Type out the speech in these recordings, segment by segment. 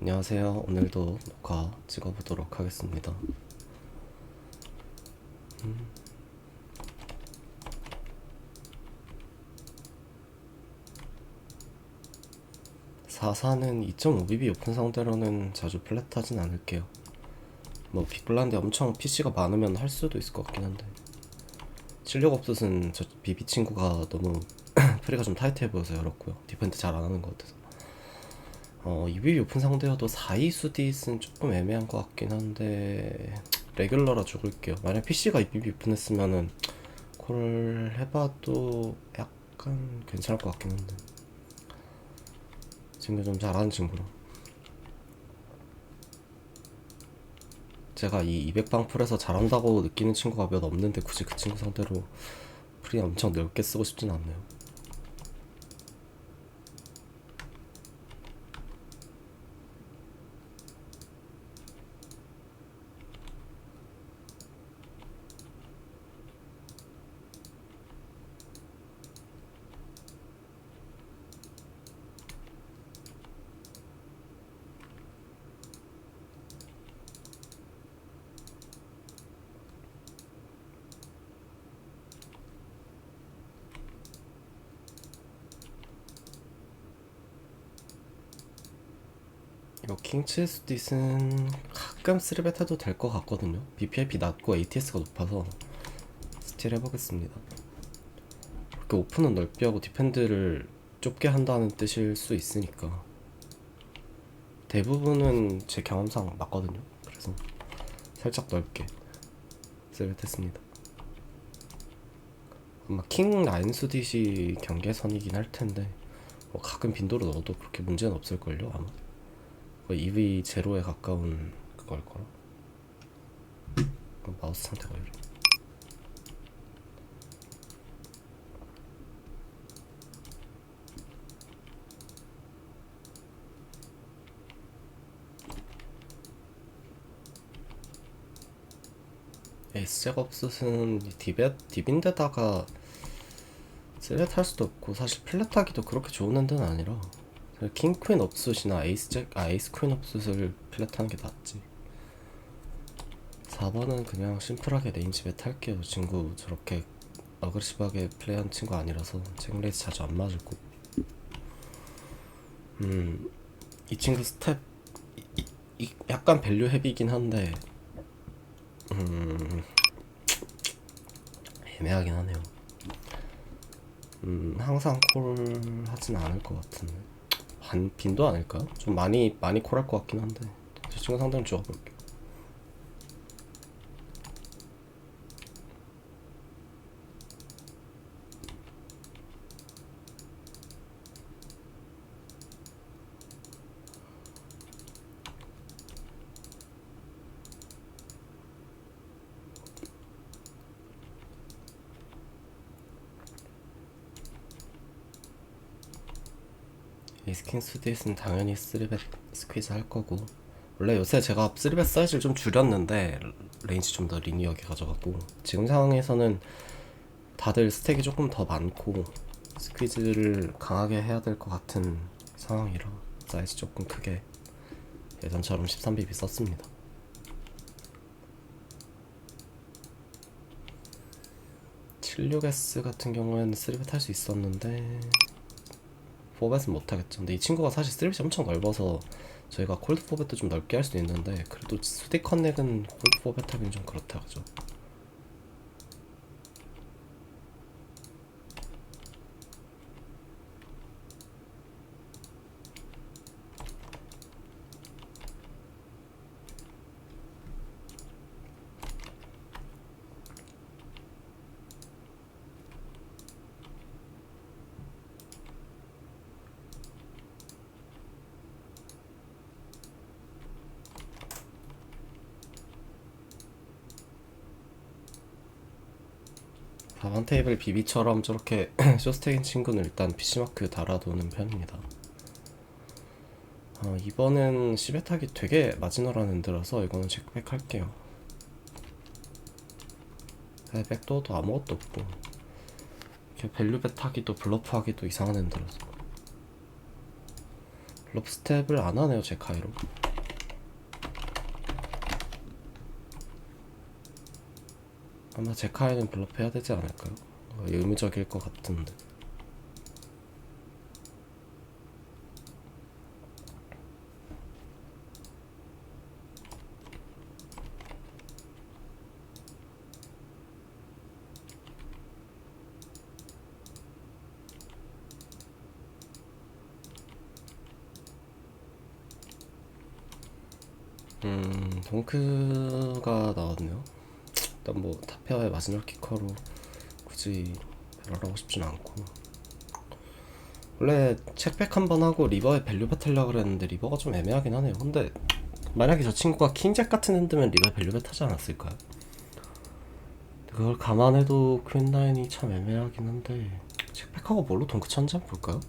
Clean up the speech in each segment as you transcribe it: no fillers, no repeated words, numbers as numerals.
안녕하세요. 오늘도 녹화 찍어보도록 하겠습니다. 44는 2.5BB 오픈 상대로는 자주 플랫하진 않을게요. 뭐 빅블란데 엄청 PC가 많으면 할 수도 있을 것 같긴 한데 76업섯은 저 BB 친구가 너무 프리가 좀 타이트해 보여서 그렇고요. 디펜트 잘 안 하는 것 같아서 2BB 오픈 상대여도 4이 수디스는 조금 애매한 것 같긴 한데 레귤러라 죽을게요. 만약 PC가 2BB 오픈했으면은 콜 해봐도 약간 괜찮을 것 같긴 한데 친구 좀 잘하는 친구라 제가 이 200방 풀에서 잘한다고 느끼는 친구가 몇 없는데 굳이 그 친구 상대로 풀이 엄청 넓게 쓰고 싶진 않네요. 이거 킹치스딧은 가끔 3벳 해도 될 것 같거든요. BPIP 낮고 ATS가 높아서 스틸 해보겠습니다. 그렇게 오픈은 넓게 하고 디펜드를 좁게 한다는 뜻일 수 있으니까 대부분은 제 경험상 맞거든요. 그래서 살짝 넓게 3벳 했습니다. 아마 킹 라인 수딧이 경계선이긴 할 텐데 뭐 가끔 빈도로 넣어도 그렇게 문제는 없을걸요 아마. 거의 EV 제로에 가까운 그걸 거라. 마우스 상태가 이래. 에이스 잭업스는 딥인데다가 셀렛 할 수도 없고 사실 플랫 하기도 그렇게 좋은 핸드는 아니라 킹 퀸 업숫이나 에이스 퀸 업숫을 플랫 하는 게 낫지. 4번은 그냥 심플하게 레인지 배 탈게요. 친구 저렇게 어그레시브하게 플레이하는 친구 아니라서 잭레이스 자주 안 맞을 거고. 이 친구 스텝 약간 밸류 헤비긴 한데 애매하긴 하네요. 항상 콜 하진 않을 것 같은데 한 빈도 아닐까? 좀 많이 콜할 것 같긴 한데 제 친구 상대는 죽어볼게요. 에이스킹 스디스는 당연히 3벳 스퀴즈 할 거고 원래 요새 제가 3벳 사이즈를 좀 줄였는데 레인지 좀 더 리니어하게 가져갔고 지금 상황에서는 다들 스택이 조금 더 많고 스퀴즈를 강하게 해야 될 것 같은 상황이라 사이즈 조금 크게 예전처럼 13BB 썼습니다. 76S 같은 경우에는 3벳 할 수 있었는데 4벳은 못하겠죠. 근데 이 친구가 사실 3벳이 엄청 넓어서 저희가 콜드 4벳도 좀 넓게 할 수도 있는데 그래도 수디 커넥은 콜드 4벳 하긴 좀 그렇다 그죠. 다반 테이블 비비처럼 저렇게 쇼스택인 친구는 일단 PC마크 달아두는 편입니다. 이번엔 시베탁이 되게 마지노란 핸드라서 이거는 체크백 할게요. 백도어도 아무것도 없고 이렇게 밸류벳 하기도 블러프 하기도 이상한 핸드라서 블러프 스텝을 안 하네요, 제 카이로. 아마 제 카이는 블러프 해야 되지 않을까요? 의무적일 것 같은데. 동크가 나왔네요. 일단 뭐 타페아의 마지막 키커로 굳이 배럴 하고 싶진 않고, 원래 책백 한번 하고 리버에 밸류 뱉으려고 그랬는데 리버가 좀 애매하긴 하네요. 근데 만약에 저 친구가 킹잭 같은 핸드면 리버에 밸류 뱉하지 않았을까요? 그걸 감안해도 퀸9이 참 애매하긴 한데, 책백하고 뭘로 동크 쳤는지 한번 볼까요?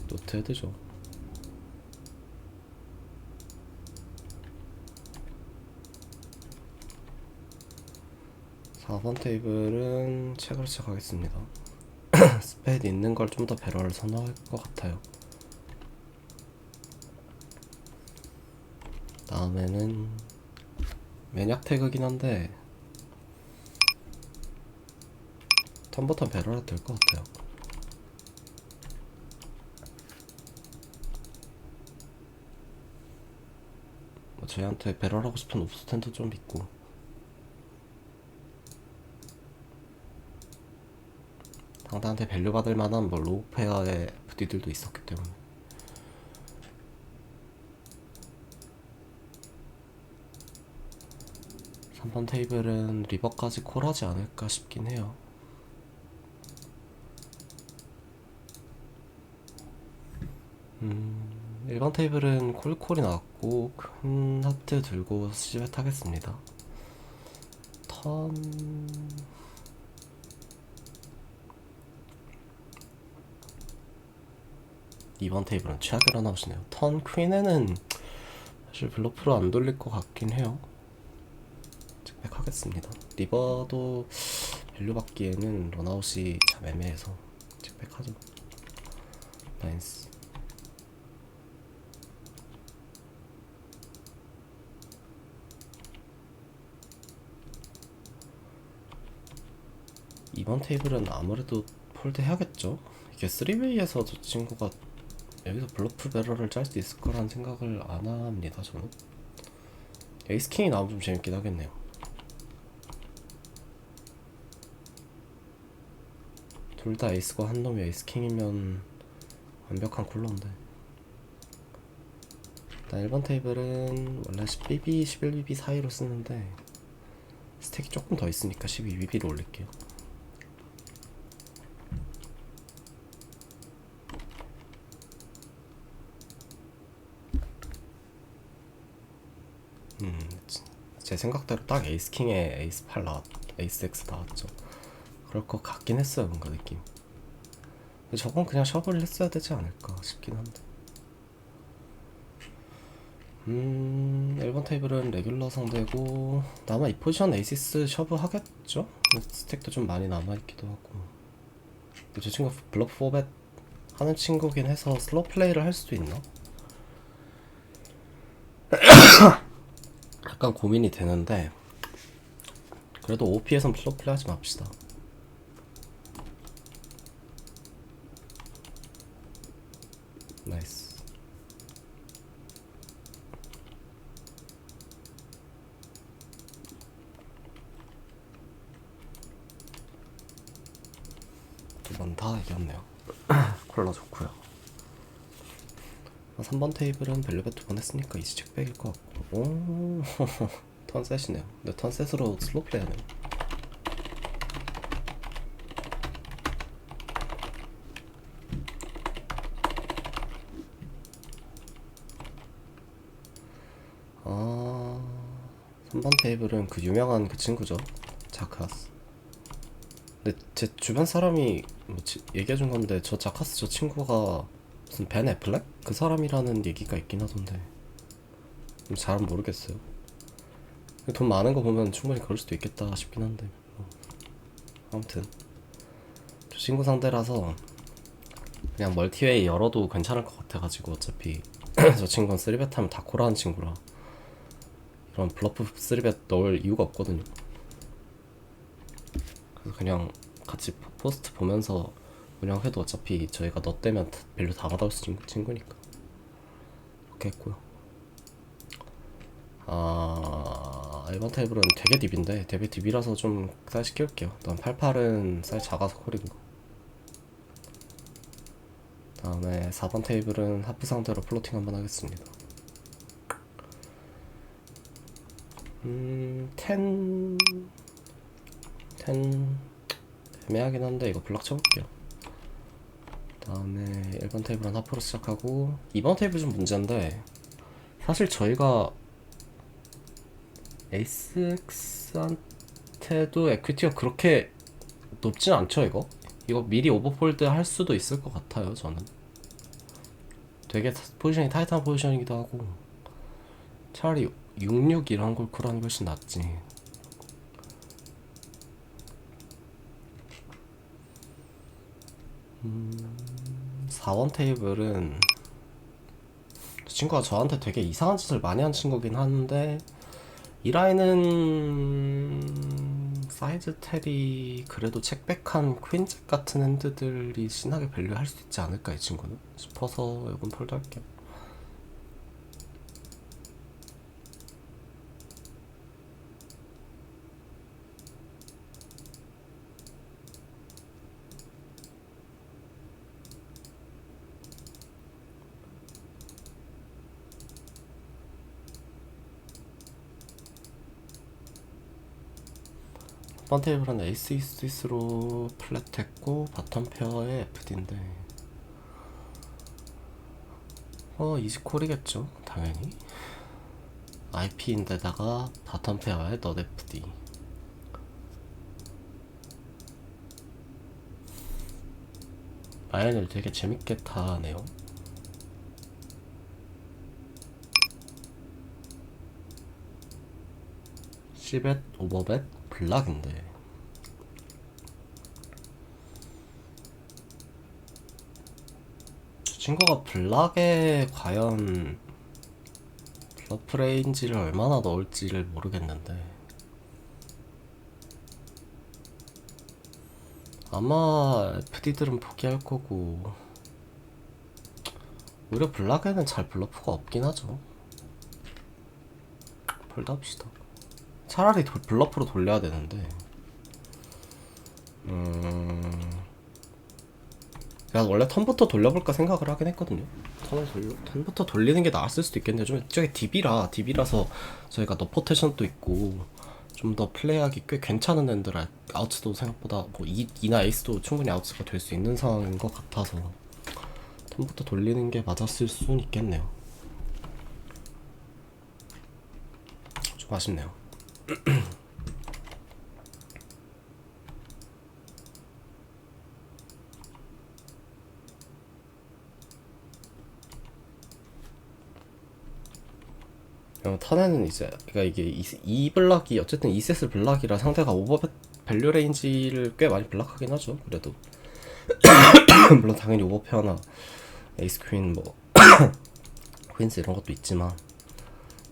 노트 헤드죠. 4번 테이블은 책으로 시작하겠습니다. 스페이드 있는 걸 좀 더 배럴을 선호할 것 같아요. 다음에는 매니악 태그긴 한데 턴버턴 배럴 해도 될 것 같아요. 뭐 저희한테 배럴하고 싶은 옵스텐도 좀 있고, 상대한테 밸류 받을 만한 뭐 로우 페어의 부디들도 있었기 때문에. 삼 번 테이블은 리버까지 콜하지 않을까 싶긴 해요. 1번 테이블은 콜콜이 나왔고 큰 하트 들고 시bet 하겠습니다. 턴 2번 테이블은 최악으로 나오시네요. 턴 퀸에는 사실 블러프로 안 돌릴 것 같긴 해요. 책백 하겠습니다. 리버도 밸류 받기에는 런아웃이 참 애매해서 책백 하죠. 나이스. 2번 테이블은 아무래도 폴드 해야겠죠? 이게 3웨이에서 저 친구가 여기서 블러프 배럴을 짤 수 있을 거라는 생각을 안 합니다, 저는. 에이스 킹이 나오면 좀 재밌긴 하겠네요. 둘 다 에이스고 한 놈이 에이스 킹이면 완벽한 콜러인데. 일단 1번 테이블은 원래 10BB, 11BB 사이로 쓰는데 스택이 조금 더 있으니까 12BB로 올릴게요. 제 생각대로 딱 에이스 킹에 에이스 8 에이스 X 나왔죠. 그럴 것 같긴 했어요, 뭔가 느낌. 근데 저건 그냥 셔블을 했어야 되지 않을까 싶긴 한데. 1번 테이블은 레귤러 상대고 아마 이 포지션 에이시스 셔브 하겠죠? 스택도 좀 많이 남아있기도 하고. 근데 저 친구 블러프 4벳 하는 친구긴 해서 슬로우 플레이를 할 수도 있나? 약간 고민이 되는데, 그래도 OP에선 슬로우 플레이 하지 맙시다. 나이스. 두 번 다 이겼네요. 콜라 좋고요. 3번 테이블은 밸류벳 두 번 했으니까 이지 책백일 것 같고. 오, 턴셋이네요. 근데 턴셋으로 슬로우 플레이 하네요. 아, 3번 테이블은 그 유명한 그 친구죠, 자카스. 근데 제 주변 사람이 뭐 얘기해준 건데, 저 자카스 저 친구가 무슨 벤 애플렉? 그 사람이라는 얘기가 있긴 하던데. 잘은 모르겠어요. 돈 많은 거 보면 충분히 그럴 수도 있겠다 싶긴 한데 아무튼 저 친구 상대라서 그냥 멀티웨이 열어도 괜찮을 것 같아가지고 어차피 저 친구는 3벳 하면 다 콜하는 친구라 이런 블러프 3벳 넣을 이유가 없거든요. 그래서 그냥 같이 포스트 보면서 운영해도 어차피 저희가 너 때면 밸류 다 받아올 수 있는 친구니까 그렇게 했고요. 이번 테이블은 되게 딥인데 되게 딥이라서 좀 사이즈 키울게요. 일단 88은 사이즈 작아서 콜이고, 다음에 4번 테이블은 하프 상대로 플로팅 한번 하겠습니다. 10 애매하긴 한데 이거 블락 쳐볼게요. 다음에 1번 테이블은 하프로 시작하고, 2번 테이블 좀 문제인데 사실 저희가 에이스X한테도 에퀴티가 그렇게 높진 않죠. 이거 미리 오버폴드 할 수도 있을 것 같아요. 저는 되게 포지션이 타이트한 포지션이기도 하고 차라리 66 이런 걸 쿨하는 게 훨씬 낫지. 4원 테이블은 저 친구가 저한테 되게 이상한 짓을 많이 한 친구긴 한데, 이 라인은 사이즈 텔이 그래도 책백한 퀸잭 같은 핸드들이 신나게 밸류할 수 있지 않을까 이 친구는 싶어서 이건 폴드 할게요. 번 테이블은 에이스 이스로 플랫했고 바텀 페어의 FD인데 이지콜이겠죠 당연히. IP인데다가 바텀 페어의 넛 FD. 마연을 되게 재밌게 타네요. C벳, 오버벳, 블락인데 저 친구가 블락에 과연 블러프 레인지를 얼마나 넣을지를 모르겠는데 아마 FD들은 포기할 거고, 오히려 블락에는 잘 블러프가 없긴 하죠. 폴드 합시다. 차라리 블러프로 돌려야 되는데 내가 원래 턴부터 돌려볼까 생각을 하긴 했거든요. 턴부터 돌리는 게 나았을 수도 있겠는데 좀 저게 딥이라서 저희가 너포테션도 있고 좀 더 플레이하기 꽤 괜찮은 핸들, 아웃도 생각보다 뭐 2나 에이스도 충분히 아웃가 될 수 있는 상황인 것 같아서 턴부터 돌리는 게 맞았을 수는 있겠네요. 좀 아쉽네요. 턴에는 이제 그러니까 이게 이 블락이 어쨌든 2셋을 블락이라 상대가 오버벳 밸류 레인지를 꽤 많이 블락하긴 하죠. 그래도 물론 당연히 오버페어나 에이스 퀸 뭐 퀸스 이런 것도 있지만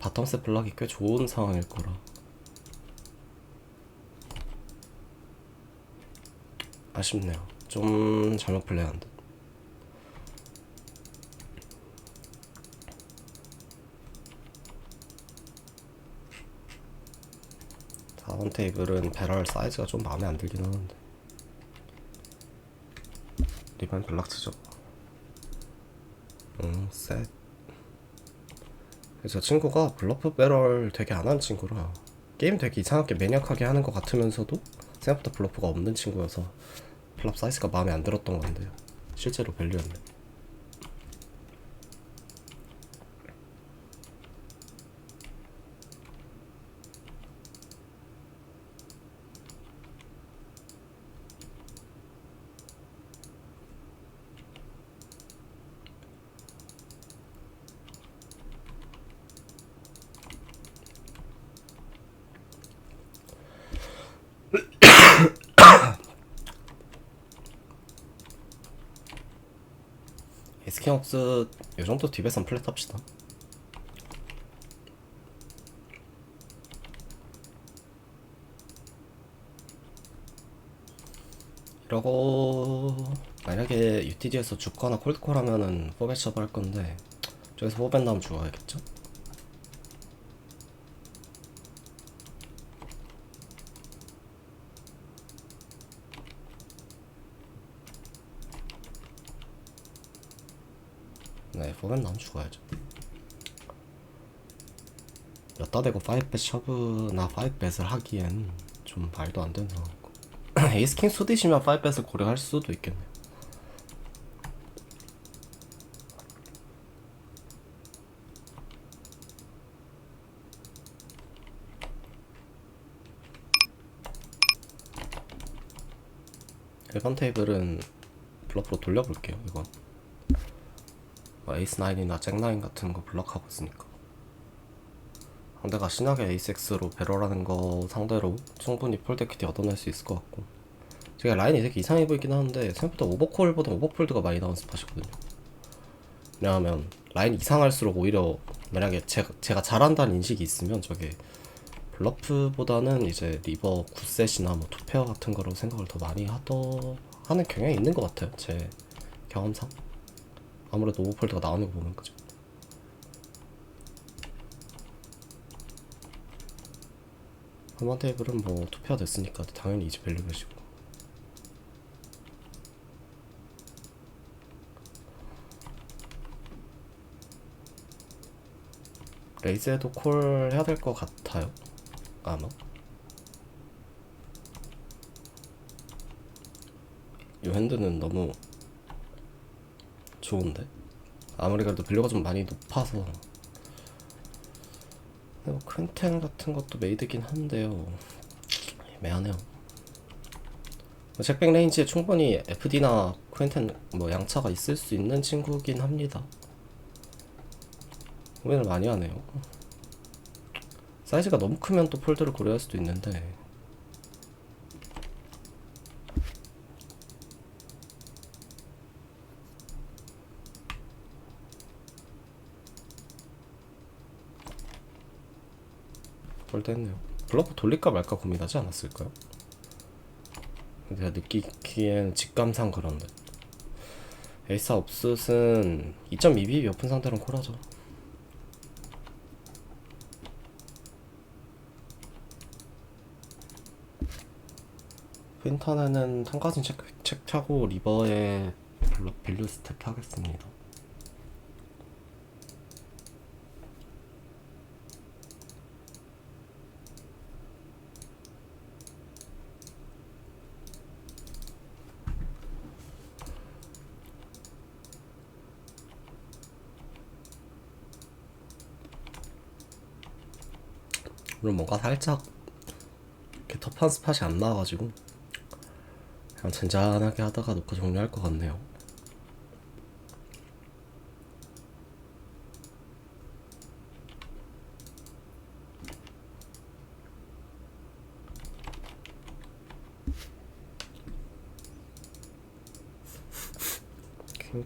바텀셋 블락이 꽤 좋은 상황일 거라 아쉽네요. 좀 잘못 플레이한 듯. 4번 테이블은 배럴 사이즈가 좀 마음에 안 들긴 하는데 리반 블락 치죠. 셋. 저 친구가 블러프 배럴 되게 안 하는 친구라 게임 되게 이상하게 매니악하게 하는 것 같으면서도 생각보다 블러프가 없는 친구여서 플랍 사이즈가 마음에 안 들었던 건데 실제로 밸류였네. 에이스킹옥스 요정도 딥에선 플랫 합시다. 이러고 만약에 UTD에서 죽거나 콜드콜 하면은 4벳 셔브 할 건데 저기서 4벳 나오면 죽어야겠죠? 네, 4벳 나오면 죽어야죠. 여따 대고 5벳 셔브나 5벳을 하기엔 좀 말도 안 되는 상황이고 에이스킹 수디시면 5벳을 고려할 수도 있겠네요. 일반 테이블은 블러프로 돌려볼게요. 이건 에이스 9이나 잭 9 같은 거 블럭하고 있으니까 상대가 신나게 에이스 X로 배럴하는 거 상대로 충분히 폴드키티 얻어낼 수 있을 것 같고 제가 라인이 되게 이상해 보이긴 하는데 생각보다 오버콜보다 오버폴드가 많이 나온 스팟이거든요. 왜냐하면 라인이 이상할수록 오히려 만약에 제가 잘한다는 인식이 있으면 저게 블러프보다는 이제 리버 굿셋이나 뭐 투페어 같은 거로 생각을 더 많이 하는 경향이 있는 것 같아요. 제 경험상 아무래도 오버폴드가 나오는 거 보면 그죠. 휴먼 테이블은 뭐 투페어 됐으니까 당연히 이제 밸류 배시고 레이즈에도 콜 해야 될 것 같아요. 아마 이 핸드는 너무 좋은데 아무리 그래도 밸류가 좀 많이 높아서 뭐 퀸텐 같은 것도 메이드긴 한데요. 애매하네요. 잭백 레인지에 충분히 FD나 퀸텐 뭐 양차가 있을 수 있는 친구긴 합니다. 고민을 많이 하네요. 사이즈가 너무 크면 또 폴드를 고려할 수도 있는데 폴드 했네요. 블러프 돌릴까 말까 고민하지 않았을까요? 내가 느끼기엔 직감상 그런데 에이스 업숫은 2.2b 높은 상태로는 콜하죠. 퀸턴에는 턴까진 체크하고 리버에 밸류 스텝 하겠습니다. 물론 뭔가 살짝 이렇게 터프한 스팟이 안 나와가지고 그냥 잔잔하게 하다가 놓고 정리할 것 같네요.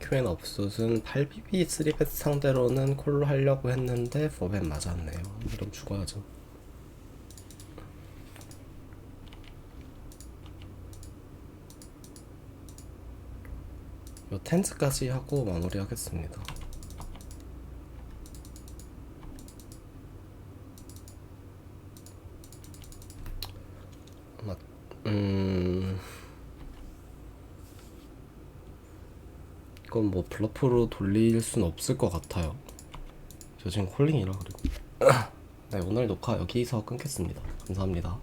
퀸 업숫은 8BB 3벳 상대로는 콜로 하려고 했는데 4벳 맞았네요. 그럼 죽어야죠. 요 텐즈까지 하고 마무리 하겠습니다. 이건 뭐 블러프로 돌릴 순 없을 것 같아요. 저 지금 콜링이라 그리고 네, 오늘 녹화 여기서 끊겠습니다. 감사합니다.